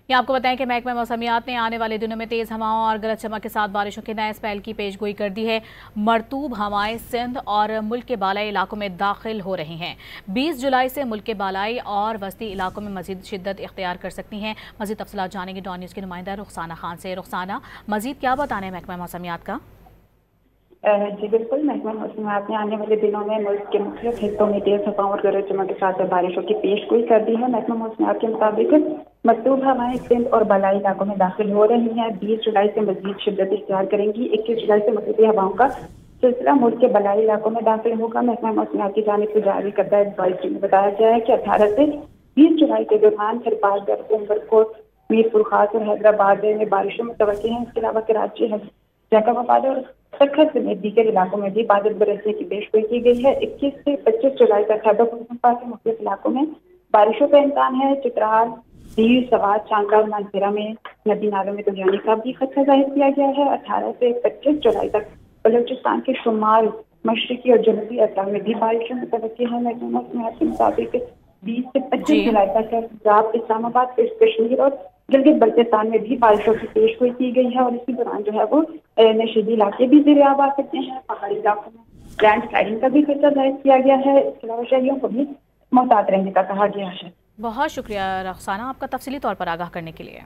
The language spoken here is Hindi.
ये आपको बताएं कि महकमा मौसमियात ने आने वाले दिनों में तेज़ हवाओं और गरज चमक के साथ बारिशों के नए स्पेल की पेशगोई कर दी है। मरतूब हवाएं सिंध और मुल्क के बालाई इलाकों में दाखिल हो रही हैं। 20 जुलाई से मुल्क के बालाई और वस्ती इलाकों में मजीद शिद्दत इख्तियार कर सकती हैं। मजीद तफसीलात जानेंगे डॉन न्यूज़ की नुमाइंदा रुखसाना खान से। रुखसाना, मजीद क्या बताना है महकमा मौसमियात का? जी बिल्कुल, महकमा मौसमियात ने आने वाले दिनों में मुल्क के मुख्तलिफ हिस्सों में तेज हवाओं और गरज चमक के साथ बारिशों की पेशगोई कर दी है। महकमा मौसमियात के मुताबिक मरतूब हवाएं सिंध और बालाई इलाकों में दाखिल हो रही हैं। 20 जुलाई से मजीद शिद्दत इख्तियार करेंगी। 21 जुलाई से मगरबी हवाओं का सिलसिला मुल्क के बालाई इलाकों में दाखिल होगा। महकमा मौसमियात की जानिब से जारी करदा एडवाइजरी में बताया गया है कि 18 से 20 जुलाई के दौरान फिरपासगढ़, उमरकोट, मीरपुर खास और हैदराबाद में बारिशों में तवक्की है। इसके अलावा कराची, जैकबाबाद और सखर समेत दीगर इलाकों में भी बादल बरसने की पेशगोई की गई है। 21 से 25 जुलाई तक खैबर पख्तूनख्वा के मुख्तलिफ इलाकों में बारिशों का इम्कान है। चित्राल, दीव, सवात, चांका और मानसेरा में नदी नालों में तूफानी का भी खतरा जाहिर किया गया है। 18 से 25 जुलाई तक बलूचिस्तान के शुमाल, मशरकी और जनूबी अजला में भी बारिशों में तवक्की है। महकमा मौसमियात के मुताबिक 20 से 25 जी, जुलाई तक पंजाब, इस्लामाबाद, कश्मीर और गिलगित बल्तिस्तान में भी बारिशों की पेशगोई की गई है। और इसी दौरान जो है वो नशीली इलाके भी ज़ेर-ए-आब आ सकते हैं। पहाड़ी इलाकों में लैंड स्लाइडिंग का भी खतरा जाहिर किया गया है। इसके अलावा शहरियों को भी मोहतात रहने का कहा गया है। बहुत शुक्रिया रुखसाना, आपका तफसीली तौर पर आगाह करने के लिए।